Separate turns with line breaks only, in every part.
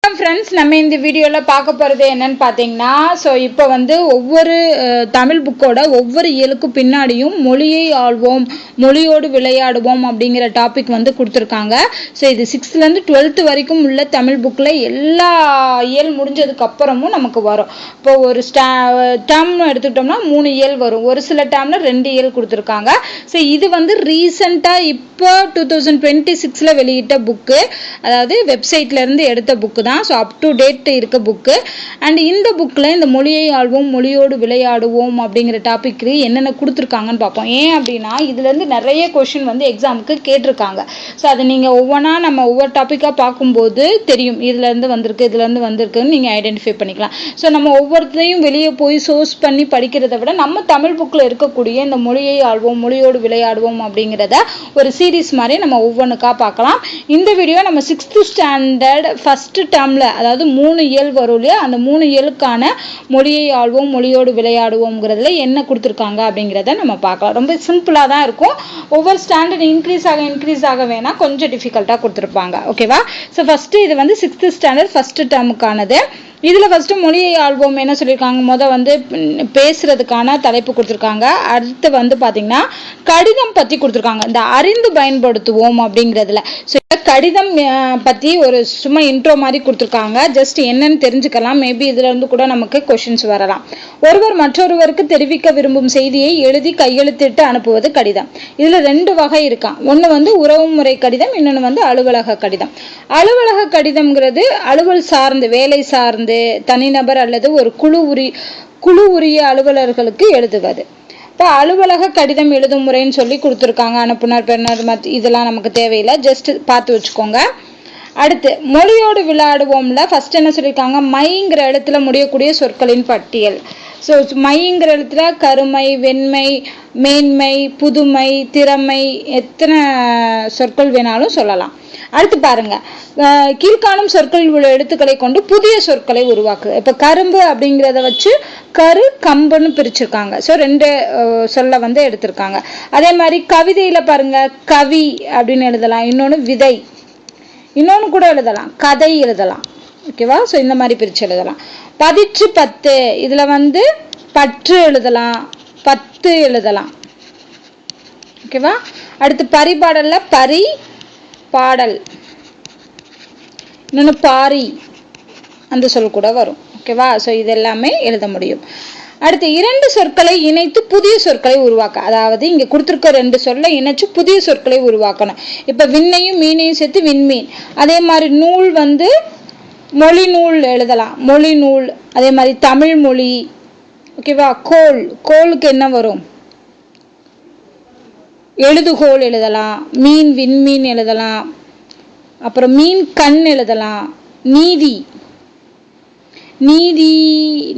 Friends நம்ம இந்த வீடியோல பார்க்க போறது என்னன்னு பாத்தீங்கன்னா இப்போ வந்து ஒவ்வொரு தமிழ் புக்கோட ஒவ்வொரு இயலுக்கு பின்னாடியும் மொழியை ஆள்வோம் மொழியோடு விளையாடுவோம் அப்படிங்கிற டாபிக் வந்து கொடுத்திருக்காங்க. இது 6th ல இருந்து 12th வரைக்கும் உள்ள தமிழ் புக்ல எல்லா இயல் முடிஞ்சதுக்கு அப்புறமும் நமக்கு வரும். இப்போ ஒரு டேர்ம் எடுத்துட்டோம்னா 3 இயல் வரும். ஒரு சில டேர்ம்ல 2 இயல் கொடுத்திருக்காங்க. இது வந்து ரீசன்ட்டா இப்போ 2026ல வெளியிட்ட புக், அதாவது வெப்சைட்ல இருந்து எடுத்த புக் தான். அப் டு டேட் இருக்க புக்கு. அண்ட் இந்த புக்கில் இந்த மொழியை ஆள்வோம் மொழியோடு விளையாடுவோம் அப்படிங்கிற டாபிக்கு என்னென்ன கொடுத்துருக்காங்கன்னு பார்ப்போம். ஏன் அப்படின்னா இதுலேருந்து நிறைய கொஷின் வந்து எக்ஸாமுக்கு கேட்டிருக்காங்க. அதை நீங்கள் ஒவ்வொன்றா நம்ம ஒவ்வொரு டாப்பிக்காக பார்க்கும்போது தெரியும் இதுலேருந்து வந்திருக்கு இதுலேருந்து வந்திருக்குன்னு நீங்கள் ஐடென்டிஃபை பண்ணிக்கலாம். நம்ம ஒவ்வொருத்தையும் வெளியே போய் சோர்ஸ் பண்ணி படிக்கிறத விட நம்ம தமிழ் புக்கில் இருக்கக்கூடிய இந்த மொழியை ஆள்வோம் மொழியோடு விளையாடுவோம் அப்படிங்கிறத ஒரு சீரீஸ் மாதிரி நம்ம ஒவ்வொன்றுக்காக பார்க்கலாம். இந்த வீடியோ நம்ம 6th ஸ்டாண்டர்ட் ஃபர்ஸ்ட் டேர்ம்ல, அதாவது 3 இயல் வரும் இல்லையா, அந்த 3 இயலுக்கான மொழியை ஆள்வோம் மொழியோடு விளையாடுவோம்ங்கிறதுல என்ன கொடுத்துருக்காங்க அப்படிங்கிறத நம்ம பார்க்கலாம். ரொம்ப சிம்பிளாக தான் இருக்கும். ஒவ்வொரு ஸ்டாண்டர்ட் இன்க்ரீஸ் ஆக வேணா கொஞ்சம் டிஃபிகல்ட்டாக கொடுத்துருப்பாங்க. ஓகேவா? ஃபர்ஸ்ட் இது வந்து 6th ஸ்டாண்டர்ட் ஃபர்ஸ்ட் டேர்முக்கானது. இதில் ஃபர்ஸ்ட் மொழியை ஆள்வோம் என்ன சொல்லியிருக்காங்க, வந்து பேசுறதுக்கான தலைப்பு கொடுத்துருக்காங்க. அடுத்து வந்து பார்த்தீங்கன்னா கடிதம் பற்றி கொடுத்துருக்காங்க. இந்த அறிந்து பயன்படுத்துவோம் அப்படிங்கிறதுல கடிதம் பற்றி ஒரு சும்மா இன்ட்ரோ மாதிரி கொடுத்துருக்காங்க. ஜஸ்ட் என்னன்னு தெரிஞ்சுக்கலாம். மேபி இதுல இருந்து கூட நமக்கு கொஷின்ஸ் வரலாம். ஒருவர் மற்றொருவருக்கு தெரிவிக்க விரும்பும் செய்தியை எழுதி கையெழுத்திட்டு அனுப்புவது கடிதம். இதுல 2 வகை இருக்கான். ஒன்று வந்து உறவுமுறை கடிதம், இன்னொன்று வந்து அலுவலக கடிதம். அலுவலக கடிதம்ங்கிறது அலுவல் சார்ந்து வேலை சார்ந்து தனிநபர் அல்லது ஒரு குழு உரிய அலுவலர்களுக்கு எழுதுவது. இப்போ அலுவலக கடிதம் எழுதும் முறைன்னு சொல்லி கொடுத்துருக்காங்க. அனுப்புனர் பெறுநர் இதெல்லாம் நமக்கு தேவையில்லை, ஜஸ்ட் பார்த்து வச்சுக்கோங்க. அடுத்து மொழியோடு விளையாடுவோம்ல ஃபர்ஸ்ட் என்ன சொல்லியிருக்காங்க, மைங்கிற எழுத்துல முடியக்கூடிய சொற்களின் பட்டியல். மைங்கிற எழுத்துல கருமை, வெண்மை, மேன்மை, புதுமை, திறமை, எத்தனை சொற்கள் வேணாலும் சொல்லலாம். அடுத்து பாருங்க, கீழ்காணும் சொற்கள் உள்ள எழுத்துக்களை கொண்டு புதிய சொற்களை உருவாக்கு. இப்ப கரும்பு அப்படிங்கிறத வச்சு கரு கம்புன்னு பிரிச்சிருக்காங்க. 2 சொல்ல வந்து எடுத்திருக்காங்க. அதே மாதிரி கவிதையில பாருங்க, கவி அப்படின்னு எழுதலாம், இன்னொன்னு விதை, இன்னொன்னு கூட எழுதலாம், கதை எழுதலாம். ஓகேவா? இந்த மாதிரி பிரிச்சு எழுதலாம். பதிற்று 10 இதுல வந்து பற்று எழுதலாம், 10 எழுதலாம். ஓகேவா? அடுத்து பரிபாடல்ல பரி பாடல், இன்னொன்று பாரி அந்த சொல் கூட வரும். ஓகேவா? இது எல்லாமே எழுத முடியும். அடுத்து 2 சொற்களை இணைத்து புதிய சொற்களை உருவாக்க. அதாவது இங்க கொடுத்துருக்க 2 சொல்லை இணைச்சு புதிய சொற்களை உருவாக்கணும். இப்ப விண்ணையும் மீனையும் சேர்த்து விண்மீன். அதே மாதிரி நூல் வந்து மொழி நூல் எழுதலாம், மொழி நூல். அதே மாதிரி தமிழ் மொழி. ஓகேவா? கோளுக்கு என்ன வரும், எழுதுகோள் எழுதலாம், மீன் விண்மீன் எழுதலாம், அப்புறம் மீன் கண் எழுதலாம்.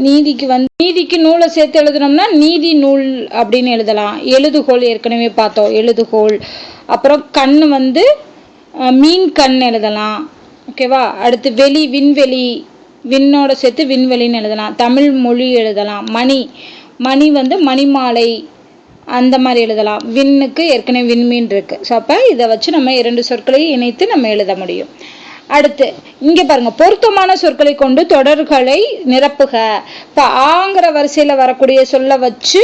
நீதிக்கு வந்து நீதிக்கு நூலை சேர்த்து எழுதணும்னா நீதி நூல் அப்படின்னு எழுதலாம். எழுதுகோள் ஏற்கனவே பார்த்தோம், எழுதுகோள். அப்புறம் கண் வந்து மீன் கண் எழுதலாம். ஓகேவா? அடுத்து விண்வெளி, விண்ணோட சேர்த்து விண்வெளின்னு எழுதலாம். தமிழ் மொழி எழுதலாம். மணி வந்து மணிமாலை அந்த மாதிரி எழுதலாம். விண்ணுக்கு ஏற்கனவே விண்மீன் இருக்கு. அப்ப இதை வச்சு நம்ம 2 சொற்களையும் இணைத்து நம்ம எழுத முடியும். அடுத்து இங்க பாருங்க, பொருத்தமான சொற்களை கொண்டு தொடர்களை நிரப்புக. இப்ப ஆங்கிற வரிசையில வரக்கூடிய சொல்ல வச்சு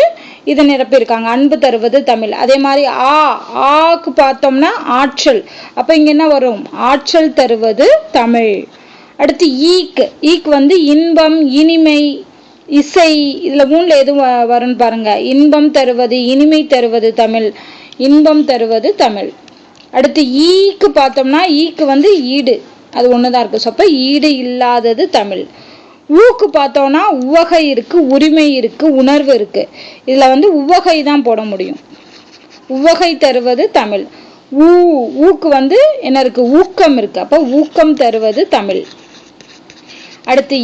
இதை நிரப்பியிருக்காங்க. அன்பு தருவது தமிழ். அதே மாதிரி ஆக்கு பார்த்தோம்னா ஆற்றல். அப்ப இங்க என்ன வரும், ஆற்றல் தருவது தமிழ். அடுத்து ஈக்கு வந்து இன்பம், இனிமை, இசை. இதுல 3ல எதுவும் வரும்னு பாருங்க. இன்பம் தருவது, இனிமை தருவது தமிழ், இன்பம் தருவது தமிழ். அடுத்து ஈக்கு பார்த்தோம்னா ஈக்கு வந்து ஈடு, அது ஒண்ணுதான் இருக்கு. அப்ப ஈடு இல்லாதது தமிழ். ஊக்கு பார்த்தோம்னா உவகை இருக்கு, உரிமை இருக்கு, உணர்வு இருக்கு. இதுல வந்து உவகை தான் போட முடியும். உவகை தருவது தமிழ். ஊக்கு வந்து என்ன இருக்கு, ஊக்கம் இருக்கு. அப்ப ஊக்கம் தருவது தமிழ். அடுத்து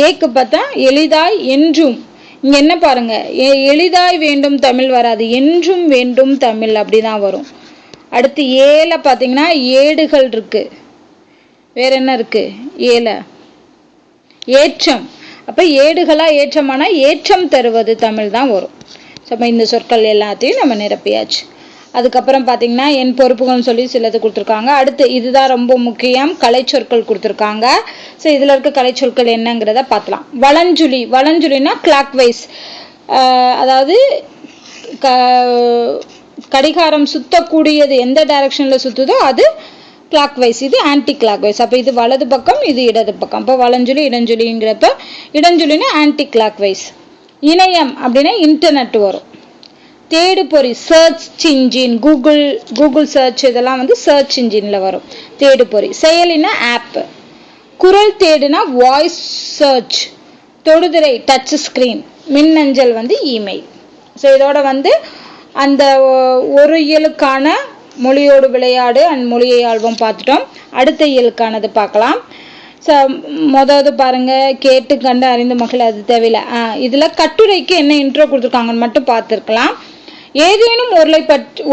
ஏக்கு பார்த்தா எளிதாய் என்றும். இங்க என்ன பாருங்க, எளிதாய் வேண்டும் தமிழ் வராது, என்றும் வேண்டும் தமிழ் அப்படிதான் வரும். அடுத்து ஏல பாத்தீங்கன்னா ஏடுகள் இருக்கு. வேற என்ன இருக்கு, ஏற்றம். அப்ப ஏடுகளா ஏற்றமானா ஏற்றம் தருவது தமிழ் தான் வரும். இந்த சொற்கள் எல்லாத்தையும் நம்ம நிரப்பியாச்சு. அதுக்கப்புறம் பார்த்தீங்கன்னா என் பொறுப்புகள்னு சொல்லி சிலது கொடுத்துருக்காங்க. அடுத்து இதுதான் ரொம்ப முக்கியம், கலைச்சொற்கள் கொடுத்துருக்காங்க. ஸோ இதில் இருக்க கலைச்சொற்கள் என்னங்கிறத பார்க்கலாம். வலஞ்சுழி, வலஞ்சுழினா கிளாக் வைஸ், அதாவது கடிகாரம் சுத்தக்கூடியது எந்த டைரக்ஷனில் சுற்றுதோ அது கிளாக் வைஸ், இது ஆன்டி கிளாக் வைஸ். அப்போ இது வலது பக்கம், இது இடது பக்கம். அப்போ வலஞ்சுழி இடஞ்சுழிங்கிறப்ப இடஞ்சுழினா ஆன்டி கிளாக் வைஸ். இணையம் அப்படின்னா இன்டர்நெட் வரும். தேடுபொறி சர்ச் இன்ஜின், கூகுள் சர்ச் இதெல்லாம் வந்து சர்ச் இன்ஜினில் வரும். தேடுபொறி. செயலினா ஆப். குரல் தேடுனா வாய்ஸ் சர்ச். தொடுதிரை டச் ஸ்கிரீன். மின்னஞ்சல் வந்து இமெயில். ஸோ இதோட வந்து அந்த ஒரு இயலுக்கான மொழியோடு விளையாடு அண்ட் மொழியை ஆல்பம் பார்த்துட்டோம். அடுத்த இயலுக்கானது பார்க்கலாம். ஸோ மொதல் பாருங்க, கேட்டு கண்டு அறிந்து மகிழ, அது தேவையில்லை. இதில் கட்டுரைக்கு என்ன இன்ட்ரோ கொடுத்துருக்காங்கன்னு மட்டும் பார்த்துருக்கலாம். ஏதேனும்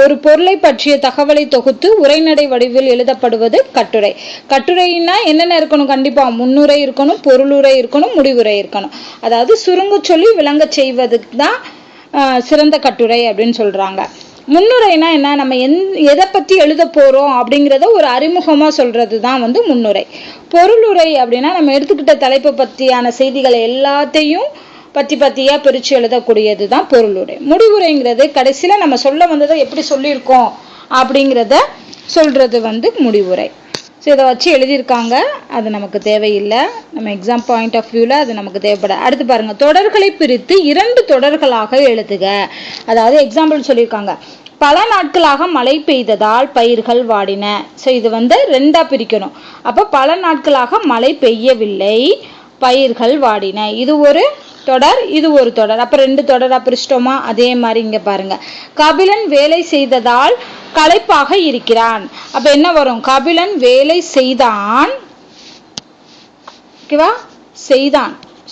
ஒரு பொருளை பற்றிய தகவலை தொகுத்து உரைநடை வடிவில் எழுதப்படுவது கட்டுரை. கட்டுரைன்னா என்னென்ன இருக்கணும்? கண்டிப்பாக முன்னுரை இருக்கணும், பொருளுரை இருக்கணும், முடிவுரை இருக்கணும். அதாவது சுருங்க சொல்லி விளங்க செய்வதுக்கு தான் சிறந்த கட்டுரை அப்படின்னு சொல்றாங்க. முன்னுரைனா என்ன? நம்ம எதை பற்றி எழுத போகிறோம் அப்படிங்கிறத ஒரு அறிமுகமாக சொல்கிறது தான் வந்து முன்னுரை. பொருளுரை அப்படின்னா நம்ம எடுத்துக்கிட்ட தலைப்பை பற்றியான செய்திகளை எல்லாத்தையும் பத்தியாக பிரித்து எழுதக்கூடியது தான் பொருளுரை. முடிவுரைங்கிறது கடைசியில் நம்ம சொல்ல வந்ததை எப்படி சொல்லியிருக்கோம் அப்படிங்கிறத சொல்கிறது வந்து முடிவுரை. ஸோ இதை வச்சு எழுதியிருக்காங்க, அது நமக்கு தேவையில்லை. நம்ம எக்ஸாம் பாயிண்ட் ஆஃப் வியூவில் அது நமக்கு தேவைப்படாது. அடுத்து பாருங்கள், தொடர்களை பிரித்து 2 தொடர்களாக எழுதுக. அதாவது எக்ஸாம்பிள் சொல்லியிருக்காங்க. பல நாட்களாக மழை பெய்ததால் பயிர்கள் வாடின. ஸோ இது வந்து 2ஆக பிரிக்கணும். அப்போ பல நாட்களாக மழை பெய்யவில்லை, பயிர்கள் வாடின. இது ஒரு தொடர், இது ஒரு தொடர். அப்போ 2 தொடராக பிரிச்சிட்டோமா? அதே மாதிரி இங்கே பாருங்க, கபிலன் வேலை செய்ததால் களைப்பாக இருக்கிறான். அப்ப என்ன வரும்? கபிலன் வேலை செய்தான், ஓகேவா?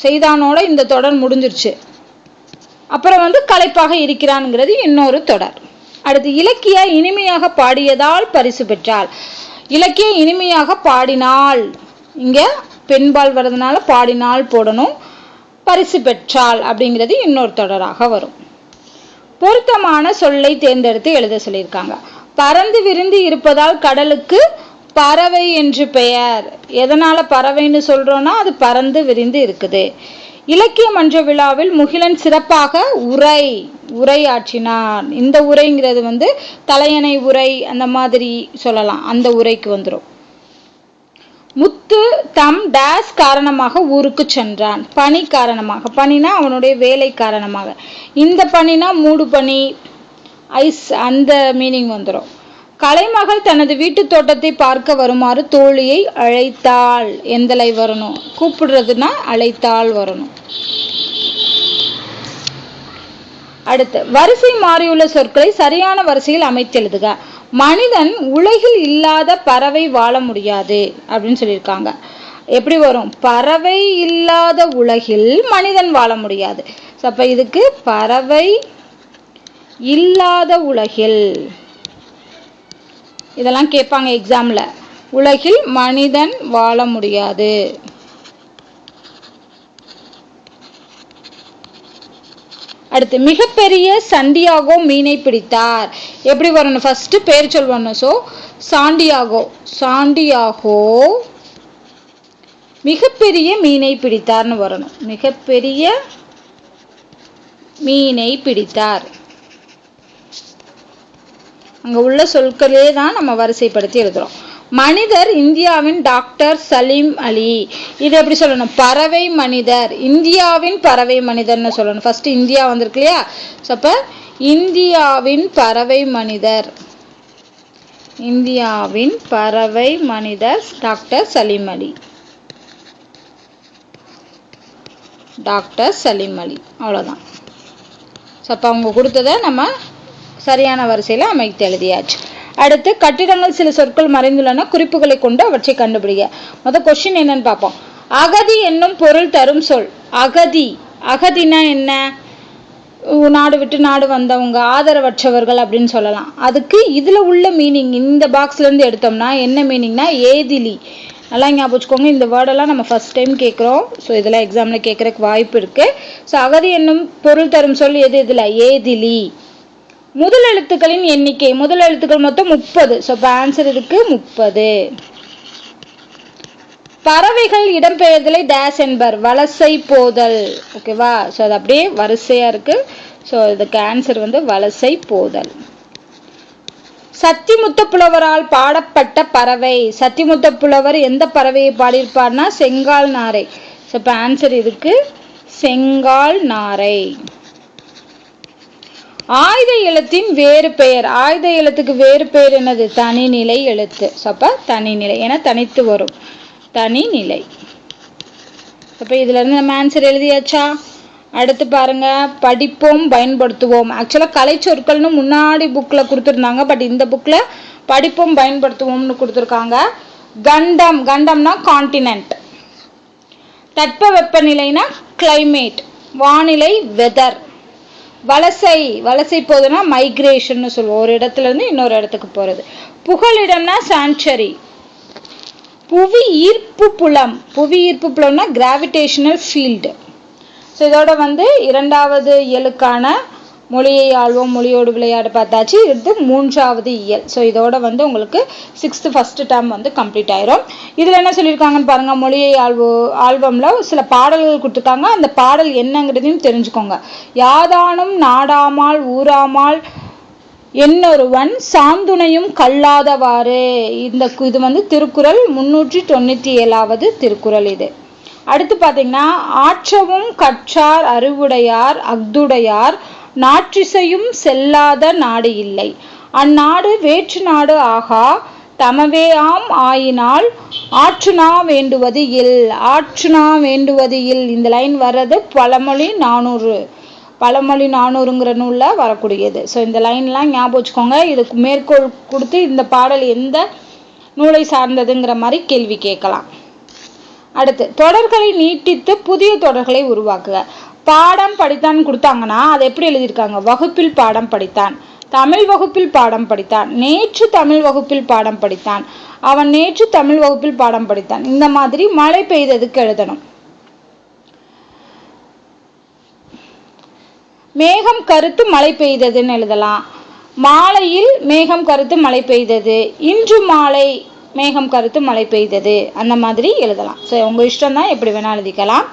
செய்தானோட இந்த தொடர் முடிஞ்சிருச்சு. அப்புறம் வந்து களைப்பாக இருக்கிறான்ங்கிறது இன்னொரு தொடர். அடுத்து இலக்கிய இனிமையாக பாடியதால் பரிசு பெற்றாள். இலக்கிய இனிமையாக பாடினாள், இங்க பெண்பால் வர்றதுனால பாடினாள் போடணும். பரிசு பெற்றாள் அப்படிங்கிறது இன்னொரு தொடராக வரும். பொருத்தமான சொல்லை தேர்ந்தெடுத்து எழுத சொல்லியிருக்காங்க. பறந்து விரிந்து இருப்பதால் கடலுக்கு பறவை என்று பெயர். எதனால பறவைன்னு சொல்றோம்னா அது பறந்து விரிந்து இருக்குது. இலக்கிய மன்ற விழாவில் முகிலன் சிறப்பாக உரையாற்றினார். இந்த உரைங்கிறது வந்து தலையணை உரை அந்த மாதிரி சொல்லலாம், அந்த உரைக்கு வந்துடும். முத்து தம் டேஸ் காரணமாக ஊருக்கு சென்றான். பணி காரணமாக, பணினா அவனுடைய வேலை காரணமாக. இந்த பணினா மூடு பணி, ஐஸ், அந்த மீனிங் வந்துடும். கலைமகள் தனது வீட்டு தோட்டத்தை பார்க்க வருமாறு தோழியை அழைத்தாள். எந்தலை வரணும்? கூப்பிடுறதுன்னா அழைத்தாள் வரணும். அடுத்து வரிசை மாறியுள்ள சொற்களை சரியான வரிசையில் அமைத்து எழுதுக. மனிதன் உலகில் இல்லாத பறவை வாழ முடியாது அப்படின்னு சொல்லியிருக்காங்க. எப்படி வரும்? பறவை இல்லாத உலகில் மனிதன் வாழ முடியாது. அப்ப இதுக்கு பறவை இல்லாத உலகில், இதெல்லாம் கேட்பாங்க எக்ஸாம்ல. உலகில் மனிதன் வாழ முடியாது. அடுத்து மிகப்பெரிய சண்டியாகோ மீனை பிடித்தார். எப்படி வரணும்? ஃபர்ஸ்ட் பேர் சொல்லணும். ஸோ சாண்டியாகோ மிகப்பெரிய மீனை பிடித்தார்னு வரணும். மிகப்பெரிய மீனை பிடித்தார். அங்க உள்ள சொற்களே தான் நம்ம வரிசைப்படுத்தி எழுதுறோம். மனிதர் இந்தியாவின் டாக்டர் சலீம் அலி. இது எப்படி சொல்லணும்? பறவை மனிதர், இந்தியாவின் பறவை மனிதர்னு சொல்லணும். ஃபர்ஸ்ட் இந்தியா வந்திருக்கு இல்லையா? அப்ப இந்தியாவின் பறவை மனிதர், இந்தியாவின் பறவை மனிதர் டாக்டர் சலீம் அலி. டாக்டர் சலீம் அலி, அவ்வளோதான். அப்போ அவங்க கொடுத்ததை நம்ம சரியான வரிசையில் அமைத்து எழுதியாச்சு. அடுத்து கட்டிடங்கள் சில சொற்கள் மறைந்துள்ளன, குறிப்புகளை கொண்டு அவற்றை கண்டுபிடிக்க. முதல் கொஸ்டின் என்னன்னு பார்ப்போம். அகதி என்னும் பொருள் தரும் சொல். அகதினா என்ன? நாடு விட்டு நாடு வந்தவங்க, ஆதரவற்றவர்கள் அப்படின்னு சொல்லலாம். அதுக்கு இதுல உள்ள மீனிங் இந்த பாக்ஸ்ல இருந்து எடுத்தோம்னா என்ன மீனிங்னா ஏதிலி. நல்லா ஞாபகம் வச்சுக்கோங்க, இந்த வேர்டெல்லாம் நம்ம ஃபர்ஸ்ட் டைம் கேட்குறோம். ஸோ இதெல்லாம் எக்ஸாமில் கேட்குறதுக்கு வாய்ப்பு இருக்குது. ஸோ அகதி என்னும் பொருள் தரும் சொல் எது? இதில் ஏதிலி. முதல் எழுத்துக்களின் எண்ணிக்கை, முதல் எழுத்துக்கள் மொத்தம் 30. ஸோ இப்போ ஆன்சர் இதுக்கு 30. பறவைகள் இடம்பெயர்தலை டேஸ் என்பர், வலசை போதல். ஓகேவா? ஸோ அது அப்படியே வரிசையா இருக்கு. ஸோ இதுக்கு ஆன்சர் வந்து வலசை போதல். சத்திமுத்த புலவரால் பாடப்பட்ட பறவை, சத்திமுத்த புலவர் எந்த பறவையை பாடியிருப்பார்னா செங்கால் நாரை. ஸோ இப்போ ஆன்சர் இதுக்கு செங்கால் நாரை. ஆயுத எழுத்தின் வேறு பெயர், ஆயுத எழுத்துக்கு வேறு பெயர் என்னது? தனிநிலை எழுத்து. ஸோ அப்போ தனிநிலை, ஏன்னா தனித்து வரும், தனிநிலை. அப்போ இதுல இருந்து நம்ம ஆன்சர் எழுதியாச்சா? அடுத்து பாருங்க, படிப்போம் பயன்படுத்துவோம். ஆக்சுவலாக கலை சொற்கள்னு முன்னாடி புக்கில் கொடுத்துருந்தாங்க, பட் இந்த புக்கில் படிப்போம் பயன்படுத்துவோம்னு கொடுத்துருக்காங்க. கண்டம், கண்டம்னா கான்டினென்ட். தட்ப வெப்பநிலைனா கிளைமேட், வானிலை வெதர். வலசை, வலசை போகுதுன்னா மைக்ரேஷன் சொல்லுவோம், ஒரு இடத்துல இருந்து இன்னொரு இடத்துக்கு போகிறது. புகலிடம்னா சாங்சுரி. புவி ஈர்ப்பு புலம், புவி ஈர்ப்பு புலம்னா கிராவிடேஷனல் ஃபீல்டு. ஸோ இதோட வந்து இரண்டாவது இயலுக்கான மொழியை ஆள்வோம் மொழியோடு விளையாடு பார்த்தாச்சு. இது மூன்றாவது இயல். ஸோ இதோட வந்து உங்களுக்கு 6th ஃபர்ஸ்ட் டேர்ம் வந்து கம்ப்ளீட் ஆயிரும். இதில் என்ன சொல்லியிருக்காங்கன்னு பாருங்க, மொழியை ஆல்பம்ல சில பாடல்கள் கொடுத்துருக்காங்க. அந்த பாடல் என்னங்கிறதையும் தெரிஞ்சுக்கோங்க. யாதானும் நாடாமால் ஊராமால் என்னொருவன் சாந்துணையும் கல்லாதவாறு. இது வந்து திருக்குறள் 397வது திருக்குறள் இது. அடுத்து பார்த்தீங்கன்னா, ஆற்றவும் கற்றார் அறிவுடையார் அஃதுடையார் நாற்றிசையும் செல்லாத நாடு இல்லை, அந்நாடு வேற்று நாடு ஆகா தமவே ஆம் ஆயினால் ஆற்றுனா வேண்டுவது இல், ஆற்றுனா வேண்டுவது இல். இந்த லைன் வர்றது பழமொழி 400, பழமொழி 400ங்கிற நூலில் வரக்கூடியது. ஸோ இந்த லைன்லாம் ஞாபகம் வச்சுக்கோங்க. இதுக்கு மேற்கோள் கொடுத்து இந்த பாடல் எந்த நூலை சார்ந்ததுங்கிற மாதிரி கேள்வி கேட்கலாம். அடுத்து, தொடர்களை நீட்டித்து புதிய தொடர்களை உருவாக்குக. பாடம் படித்தான் கொடுத்தாங்கன்னா அதை எப்படி எழுதியிருக்காங்க? வகுப்பில் பாடம் படித்தான், தமிழ் வகுப்பில் பாடம் படித்தான், நேற்று தமிழ் வகுப்பில் பாடம் படித்தான், அவன் நேற்று தமிழ் வகுப்பில் பாடம் படித்தான். இந்த மாதிரி மழை பெய்ததுக்கு எழுதணும். மேகம் கருத்து மழை பெய்ததுன்னு எழுதலாம். மாலையில் மேகம் கருத்து மழை பெய்தது, இன்று மாலை மேகம் கருத்து மழை பெய்தது, அந்த மாதிரி எழுதலாம். ஸோ உங்கள் இஷ்டம் தான், எப்படி வேணால் எழுதிக்கலாம்.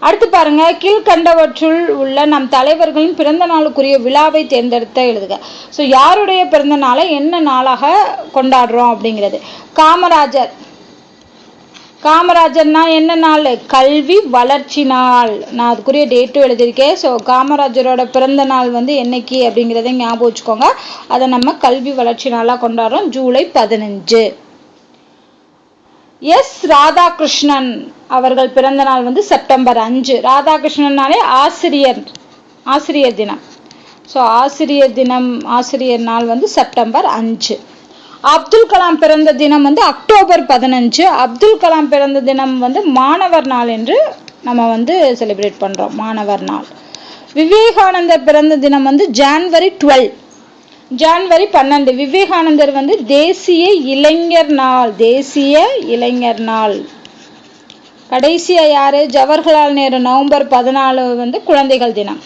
அடுத்து பாருங்க, கீழ்கண்டவற்றுள் உள்ள நம் தலைவர்களின் பிறந்த நாளுக்குரிய விழாவை தேர்ந்தெடுத்த எழுதுக. ஸோ யாருடைய பிறந்த நாளை என்ன நாளாக கொண்டாடுறோம் அப்படிங்கிறது. காமராஜர், காமராஜர்னா என்ன நாள்? கல்வி வளர்ச்சி நாள். நான் அதுக்குரிய டேட்டும் எழுதியிருக்கேன். ஸோ காமராஜரோட பிறந்த நாள் வந்து என்னைக்கு அப்படிங்கிறத ஞாபகம் வச்சுக்கோங்க. அதை நம்ம கல்வி வளர்ச்சி நாளாக கொண்டாடுறோம், ஜூலை 15. எஸ் ராதாகிருஷ்ணன் அவர்கள் பிறந்த நாள் வந்து செப்டம்பர் 5. ராதாகிருஷ்ணன்னாலே ஆசிரியர், ஆசிரியர் தினம். ஸோ ஆசிரியர் தினம், ஆசிரியர் நாள் வந்து செப்டம்பர் 5. அப்துல் கலாம் பிறந்த தினம் வந்து அக்டோபர் 15. அப்துல் கலாம் பிறந்த தினம் வந்து மாணவர் நாள் என்று நம்ம வந்து செலிப்ரேட் பண்ணுறோம், மாணவர் நாள். விவேகானந்தர் பிறந்த தினம் வந்து ஜான்வரி 12, ஜான்வரி 12. விவேகானந்தர் வந்து தேசிய இளைஞர் நாள், தேசிய இளைஞர் நாள். கடைசியா யாரு? ஜவஹர்லால் நேரு நவம்பர் 14 வந்து குழந்தைகள் தினம்.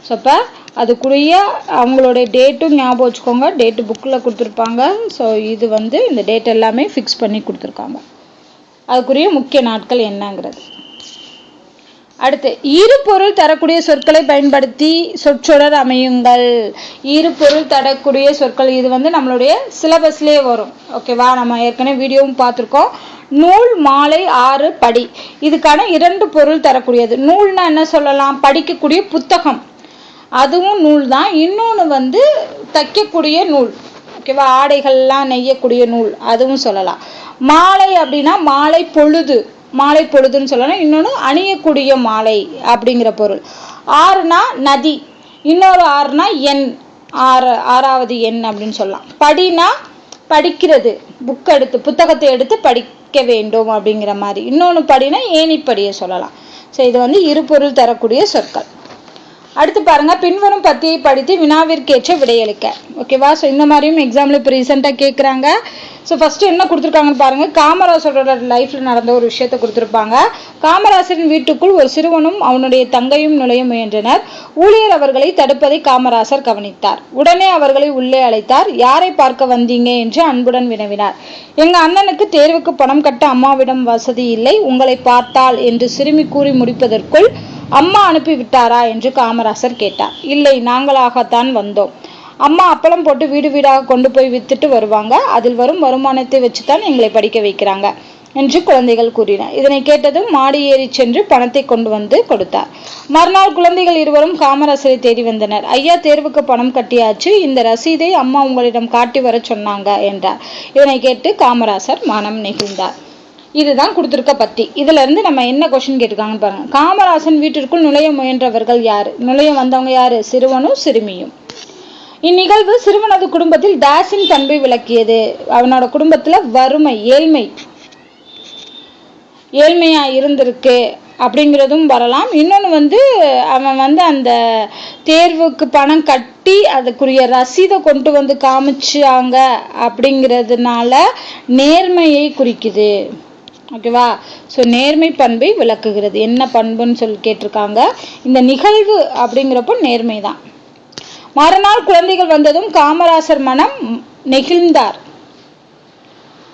ஸோ இப்போ அதுக்குரிய அவங்களுடைய டேட்டும் ஞாபகம் வச்சுக்கோங்க, டேட்டு புக்கில் கொடுத்துருப்பாங்க. ஸோ இது வந்து இந்த டேட் எல்லாமே ஃபிக்ஸ் பண்ணி கொடுத்துருக்காங்க, அதுக்குரிய முக்கிய நாட்கள் என்னங்கிறது. அடுத்து, இரு பொருள் தரக்கூடிய சொற்களை பயன்படுத்தி சொற்றொடர் அமையுங்கள். இரு பொருள் தரக்கூடிய சொற்கள், இது வந்து நம்மளுடைய சிலபஸ்லேயே வரும். ஓகேவா? நம்ம ஏற்கனவே வீடியோவும் பார்த்துருக்கோம். நூல், மாலை, 6 படி. இதுக்கான 2 பொருள் தரக்கூடியது. நூல்னா என்ன சொல்லலாம்? படிக்கக்கூடிய புத்தகம், அதுவும் நூல் தான். இன்னொன்று வந்து தைக்கக்கூடிய நூல், ஓகேவா? ஆடைகள்லாம் நெய்யக்கூடிய நூல், அதுவும் சொல்லலாம். மாலை அப்படின்னா மாலை பொழுது, மாலை பொழுதுன்னு சொல்லலாம். இன்னொன்று அணியக்கூடிய மாலை அப்படிங்கிற பொருள். 6னா நதி, இன்னொரு 6னா எண், 6வது எண் அப்படின்னு சொல்லலாம். படினா படிக்கிறது, புக் எடுத்து புத்தகத்தை எடுத்து படிக்க வேண்டும் அப்படிங்கிற மாதிரி. இன்னொன்று படினா ஏணிப்படியை சொல்லலாம். ஸோ இது வந்து இரு பொருள் தரக்கூடிய சொற்கள். அடுத்து பாருங்க, பின்வரும் பத்தியை படித்து வினாவிற்கேற்ற விடையளிக்க. ஓகேவா? ஸோ இந்த மாதிரியும் எக்ஸாம்பிள் இப்போ ரீசெண்டாக கேட்குறாங்க. ஸோ ஃபர்ஸ்ட் என்ன கொடுத்துருக்காங்கன்னு பாருங்க. காமராசரோட லைஃப்ல நடந்த ஒரு விஷயத்த கொடுத்துருப்பாங்க. காமராசரின் வீட்டுக்குள் ஒரு சிறுவனும் அவனுடைய தங்கையும் நுழைய முயன்றனர். ஊழியர் அவர்களை தடுப்பதை காமராசர் கவனித்தார். உடனே அவர்களை உள்ளே அழைத்தார். யாரை பார்க்க வந்தீங்க என்று அன்புடன் வினவினார். எங்க அண்ணனுக்கு தேர்வுக்கு பணம் கட்ட அம்மாவிடம் வசதி இல்லை, உங்களை பார்த்தால் என்று சிறுமி கூறி முடிப்பதற்குள் அம்மா அனுப்பி விட்டாரா என்று காமராசர் கேட்டார். இல்லை, நாங்களாகத்தான் வந்தோம். அம்மா அப்பளம் போட்டு வீடு வீடாக கொண்டு போய் வித்துட்டு வருவாங்க, அதில் வரும் வருமானத்தை வச்சுதான் எங்களை படிக்க வைக்கிறாங்க என்று குழந்தைகள் கூறினர். இதனை கேட்டதும் மாடி ஏறி சென்று பணத்தை கொண்டு வந்து கொடுத்தார். மறுநாள் குழந்தைகள் இருவரும் காமராசரை தேடி வந்தனர். ஐயா, தேர்வுக்கு பணம் கட்டியாச்சு, இந்த ரசீதை அம்மா உங்களிடம் காட்டி வர சொன்னாங்க என்றார். இதனை கேட்டு காமராசர் மனம் நெகிழ்ந்தார். இதுதான் கொடுத்துருக்க பத்தி. இதுல இருந்து நம்ம என்ன கொஸ்டின் கேட்டிருக்காங்கன்னு பாருங்க. காமராசன் வீட்டிற்குள் நுழைய முயன்றவர்கள் யாரு? நுழைய வந்தவங்க யாரு? சிறுவனும் சிறுமியும். இந்நிகழ்வு சிறுவனது குடும்பத்தில் தாசின் பண்பை விளக்கியது. அவனோட குடும்பத்துல வறுமை, ஏழ்மையா இருந்திருக்கு அப்படிங்கிறதும் வரலாம். இன்னொன்று அவன் அந்த தேர்வுக்கு பணம் கட்டி அதுக்குரிய ரசீதை கொண்டு வந்து காமிச்சாங்க அப்படிங்கிறதுனால நேர்மையை குறிக்குது. ஓகேவா? ஸோ நேர்மை பண்பை விளக்குகிறது. என்ன பண்புன்னு சொல்லி கேட்டிருக்காங்க. இந்த நிகழ்வு அப்படிங்கிறப்போ நேர்மை தான். மறுநாள் குழந்தைகள் வந்ததும் காமராசர் மனம் நெகிழ்ந்தார்.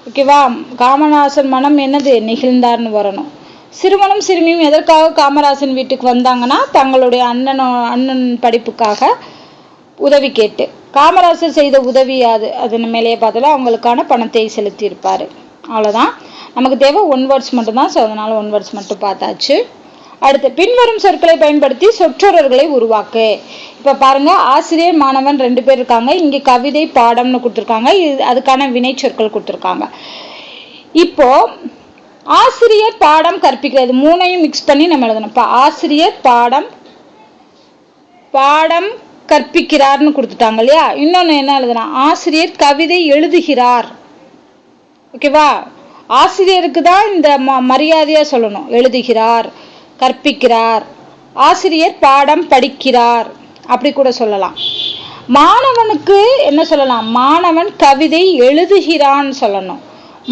ஓகேவா? காமராசர் மனம் என்னது? நெகிழ்ந்தார்னு வரணும். சிறுவனும் சிறுமியும் எதற்காக காமராசன் வீட்டுக்கு வந்தாங்கன்னா தங்களுடைய அண்ணன் படிப்புக்காக உதவி கேட்டு. காமராசர் செய்த உதவி அது மேலேயே பார்த்தாலும் அவங்களுக்கான பணத்தை செலுத்தி இருப்பாரு. அவ்வளவுதான். நமக்கு தேவை 1 words மட்டும்தான். ஸோ அதனால 1 words மட்டும் பார்த்தாச்சு. அடுத்து பின்வரும் சொற்களை பயன்படுத்தி சொற்றொடர்களை உருவாக்கு. இப்ப பாருங்க, ஆசிரியர் மாணவன் 2 பேர் இருக்காங்க. இங்க கவிதை பாடம்னு கொடுத்துருக்காங்க. அதுக்கான வினை சொற்கள் கொடுத்துருக்காங்க. இப்போ ஆசிரியர் பாடம் கற்பிக்கிறது 3ஐயும் மிக்ஸ் பண்ணி நம்ம எழுதணும். இப்ப ஆசிரியர் பாடம் கற்பிக்கிறார்னு கொடுத்துட்டாங்க இல்லையா? இன்னொன்னு என்ன எழுதலாம்? ஆசிரியர் கவிதை எழுதுகிறார். ஓகேவா? ஆசிரியருக்கு தான் இந்த மரியாதையா சொல்லணும். எழுதுகிறார், கற்பிக்கிறார். ஆசிரியர் பாடம் படிக்கிறார் அப்படி கூட சொல்லலாம். மாணவனுக்கு என்ன சொல்லலாம்? மாணவன் கவிதை எழுதுகிறான் சொல்லணும்.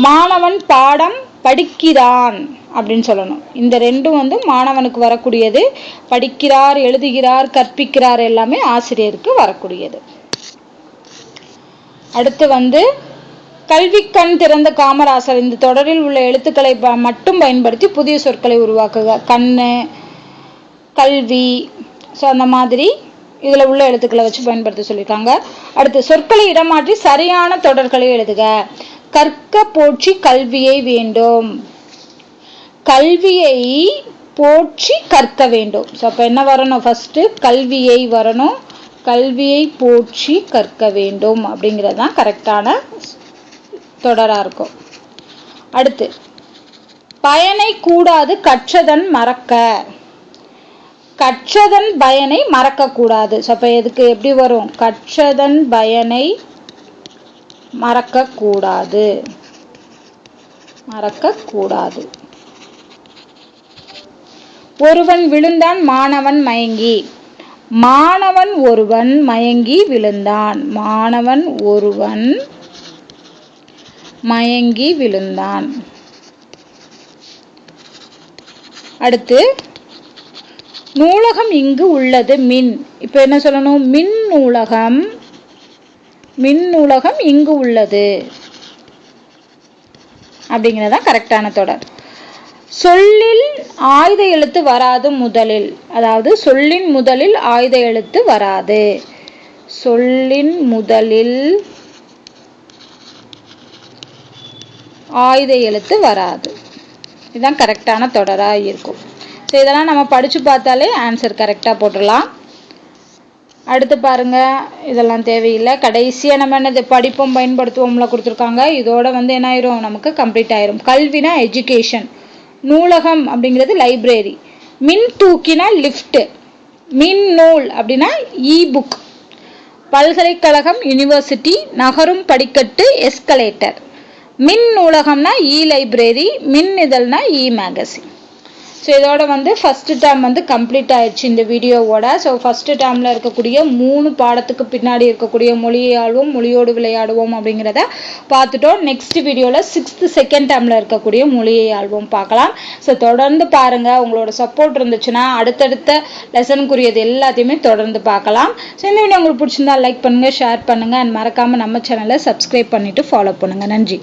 மாணவன் பாடம் படிக்கிறான் அப்படின்னு சொல்லணும். இந்த ரெண்டும் மாணவனுக்கு வரக்கூடியது. படிக்கிறார், எழுதுகிறார், கற்பிக்கிறார் எல்லாமே ஆசிரியருக்கு வரக்கூடியது. அடுத்து கல்வி கண் திறந்த காமராசர். இந்த தொடரில் உள்ள எழுத்துக்களை மட்டும் பயன்படுத்தி புதிய சொற்களை உருவாக்குக. கண்ணு, கல்வி, ஸோ அந்த மாதிரி இதுல உள்ள எழுத்துக்களை வச்சு பயன்படுத்த சொல்லியிருக்காங்க. அடுத்து சொற்களை இடமாற்றி சரியான தொடர்களை எழுதுக. கற்க போற்றி கல்வியை வேண்டும். கல்வியை போற்றி கற்க வேண்டும். ஸோ அப்போ என்ன வரணும்? ஃபர்ஸ்ட் கல்வியை வரணும். கல்வியை போற்றி கற்க வேண்டும் அப்படிங்கிறது தான் கரெக்டான தொடரா இருக்கும். அடுத்து பயனை கூடாது கற்றதன் மறக்க. கற்றதன் பயனை மறக்க கூடாது. அப்ப எதுக்கு எப்படி வரும்? கற்றதன் பயனை மறக்க கூடாது. ஒருவன் விழுந்தான், மாணவன் மயங்கி. மாணவன் ஒருவன் மயங்கி விழுந்தான். மாணவன் ஒருவன் மயங்கி விழுந்தான். அடுத்து நூலகம் இங்கு உள்ளது. மின். இப்ப என்ன சொல்லணும்? மின் நூலகம் இங்கு உள்ளது அப்படிங்கிறதா கரெக்டான தொடர். சொல்லில் ஆயுத எழுத்து வராது முதலில். அதாவது சொல்லின் முதலில் ஆயுத எழுத்து வராது. சொல்லின் முதலில் ஆயுத எழுத்து வராது. இதுதான் கரெக்டான தொடரா இருக்கும். ஸோ இதெல்லாம் நம்ம படிச்சு பார்த்தாலே ஆன்சர் கரெக்டாக போட்டுடலாம். அடுத்து பாருங்க, இதெல்லாம் தேவையில்லை. கடைசியாக நம்ம என்னது படிப்போம் பயன்படுத்துவோம்ல கொடுத்துருக்காங்க. இதோட என்ன ஆயிரும்? நமக்கு கம்ப்ளீட் ஆயிரும். கல்வினா எஜுகேஷன், நூலகம் அப்படிங்கிறது லைப்ரரி, மின் தூக்கினா லிஃப்ட், மின் நூல் அப்படின்னா இ புக், பல்கலைக்கழகம் யூனிவர்சிட்டி, நகரும் படிக்கட்டு எஸ்கலேட்டர், மின் நூலகம்னா இ லைப்ரரி, மின் இதழ்னா இ மேகசின். ஸோ இதோட வந்து ஃபஸ்ட்டு டேர்ம் வந்து கம்ப்ளீட் ஆயிடுச்சு இந்த வீடியோவோட. ஸோ ஃபஸ்ட்டு டேர்மில் இருக்கக்கூடிய 3 பாடத்துக்கு பின்னாடி இருக்கக்கூடிய மொழியை ஆள்வோம், மொழியோடு விளையாடுவோம் அப்படிங்கிறத பார்த்துட்டோம். நெக்ஸ்ட் வீடியோவில் 6th செகண்ட் டேர்மில் இருக்கக்கூடிய மொழியை ஆள்வோம் பார்க்கலாம். ஸோ தொடர்ந்து பாருங்கள். உங்களோட சப்போர்ட் இருந்துச்சுன்னா அடுத்தடுத்த லெசனுக்குரியது எல்லாத்தையுமே தொடர்ந்து பார்க்கலாம். ஸோ இந்த வீடியோ உங்களுக்கு பிடிச்சிருந்தா லைக் பண்ணுங்கள், ஷேர் பண்ணுங்கள், அண்ட் மறக்காமல் நம்ம சேனலை சப்ஸ்கிரைப் பண்ணிவிட்டு ஃபாலோ பண்ணுங்கள். நன்றி.